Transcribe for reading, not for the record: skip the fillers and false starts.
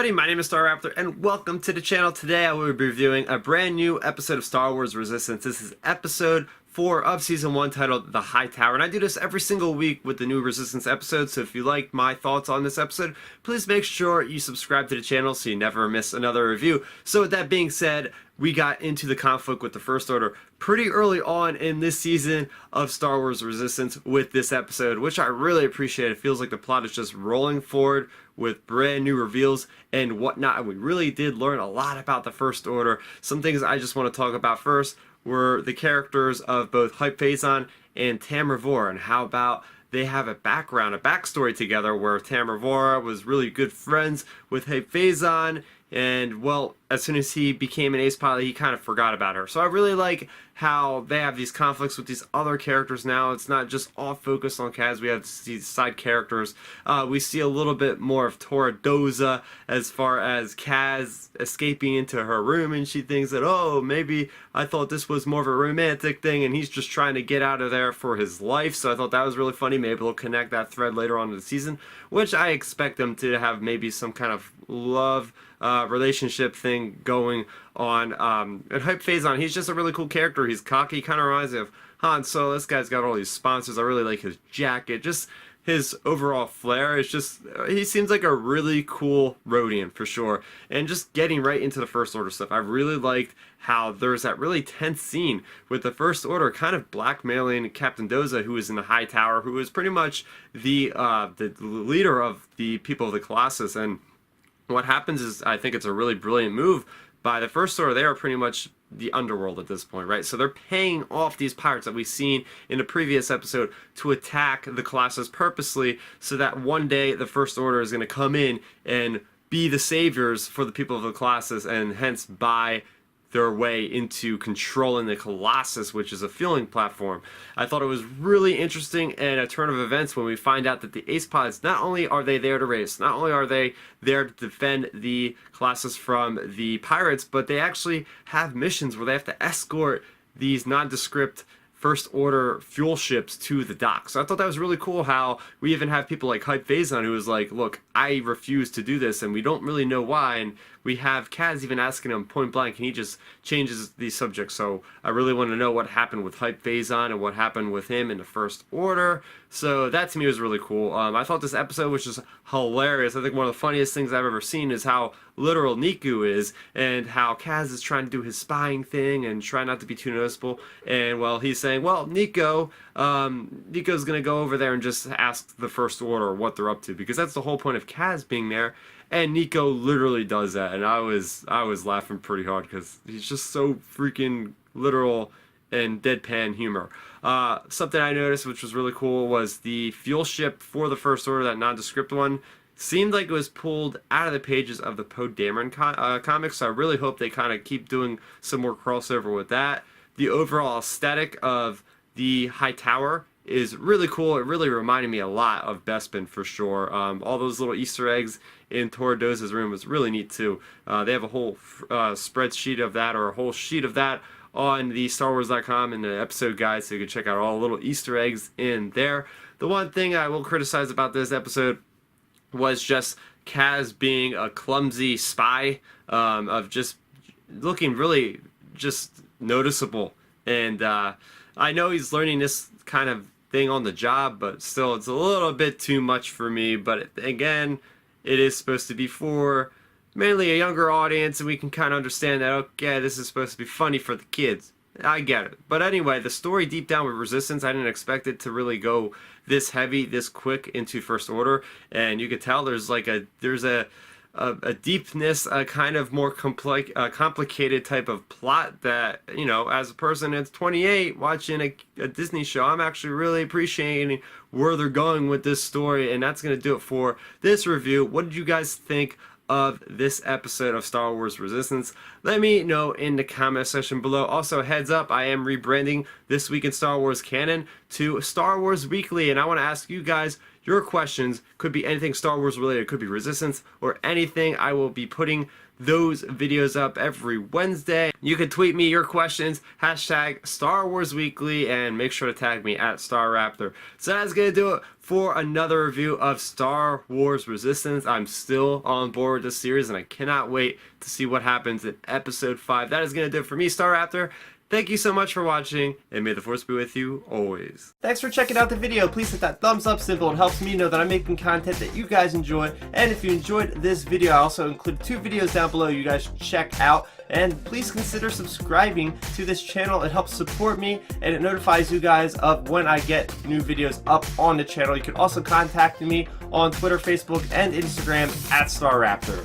everybody, my name is Starrapter and welcome to the channel. Today I will be reviewing a brand new episode of Star Wars Resistance. This is episode 4 of season 1 titled The High Tower, and I do this every single week with the new Resistance episode, so if you like my thoughts on this episode, please make sure you subscribe to the channel so you never miss another review. So with that being said, we got into the conflict with the First Order pretty early on in this season of Star Wars Resistance with this episode, which I really appreciate. It feels like the plot is just rolling forward with brand new reveals and whatnot, and we really did learn a lot about the First Order. Some things I just want to talk about first were the characters of both Hype Phazon and Tamravora, and how about they have a backstory together where Tamravora was really good friends with Hype Phazon, and well, as soon as he became an ace pilot, he kind of forgot about her. So I really like how they have these conflicts with these other characters now. It's not just all focused on Kaz. We have these side characters. We see a little bit more of Doza as far as Kaz escaping into her room, and she thinks that, oh, maybe I thought this was more of a romantic thing, and he's just trying to get out of there for his life. So I thought that was really funny. Maybe they'll connect that thread later on in the season, which I expect them to have maybe some kind of love relationship thing going on. And Hype Phazon, he's just a really cool character. He's cocky, kind of reminds me of Han Solo. This guy's got all these sponsors. I really like his jacket. Just his overall flair is just, he seems like a really cool Rhodian for sure. And just getting right into the First Order stuff, I really liked how there's that really tense scene with the First Order kind of blackmailing Captain Doza, who is in the High Tower, who is pretty much the leader of the people of the Colossus. And what happens is, I think it's a really brilliant move by the First Order. They are pretty much the underworld at this point, right? So they're paying off these pirates that we've seen in the previous episode to attack the Colossus purposely, so that one day the First Order is going to come in and be the saviors for the people of the Colossus, and hence buy their way into controlling the Colossus, which is a fueling platform. I thought it was really interesting and a turn of events when we find out that the ace pilots, not only are they there to race, not only are they there to defend the Colossus from the pirates, but they actually have missions where they have to escort these nondescript First Order fuel ships to the dock. So I thought that was really cool how we even have people like Hype Phazon, who is like, look, I refuse to do this, and we don't really know why, and we have Kaz even asking him point blank, and he just changes the subject. So I really want to know what happened with Hype Phazon and what happened with him in the First Order. So that to me was really cool. I thought this episode was just hilarious. I think one of the funniest things I've ever seen is how literal Niku is, and how Kaz is trying to do his spying thing and try not to be too noticeable. And well, he's saying, well, Nico's gonna go over there and just ask the First Order what they're up to, because that's the whole point of Kaz being there. And Nico literally does that, and I was laughing pretty hard because he's just so freaking literal and deadpan humor. Something I noticed, which was really cool, was the fuel ship for the First Order, that nondescript one, seemed like it was pulled out of the pages of the Poe Dameron comics, so I really hope they kind of keep doing some more crossover with that. The overall aesthetic of the High Tower is really cool. It really reminded me a lot of Bespin for sure. All those little Easter eggs in Doza's room was really neat too. They have a whole spreadsheet of that, or a whole sheet of that, on the StarWars.com in the episode guide, so you can check out all the little Easter eggs in there. The one thing I will criticize about this episode was just Kaz being a clumsy spy, of just looking really just noticeable. And I know he's learning this kind of thing on the job, but still it's a little bit too much for me. But again, it is supposed to be for mainly a younger audience, and we can kind of understand that, okay, this is supposed to be funny for the kids. I get it. But anyway, the story deep down with Resistance, I didn't expect it to really go this heavy, this quick into First Order, and you could tell there's like a deepness, a kind of more complicated type of plot that, you know, as a person that's 28 watching a Disney show, I'm actually really appreciating where they're going with this story, and that's going to do it for this review. What did you guys think of this episode of Star Wars Resistance? Let me know in the comment section below. Also, heads up, I am rebranding This Week in Star Wars Canon to Star Wars Weekly, and I want to ask you guys your questions. Could be anything Star Wars related, could be Resistance or anything. I will be putting those videos up every Wednesday. You can tweet me your questions, hashtag Star Wars Weekly, and make sure to tag me at Starrapter. So that's going to do it for another review of Star Wars Resistance. I'm still on board with this series, and I cannot wait to see what happens in Episode 5. That is going to do it for me, Starrapter. Thank you so much for watching, and may the Force be with you always. Thanks for checking out the video. Please hit that thumbs up symbol. It helps me know that I'm making content that you guys enjoy. And if you enjoyed this video, I also include 2 videos down below you guys should check out. And please consider subscribing to this channel. It helps support me, and it notifies you guys of when I get new videos up on the channel. You can also contact me on Twitter, Facebook, and Instagram at Starrapter.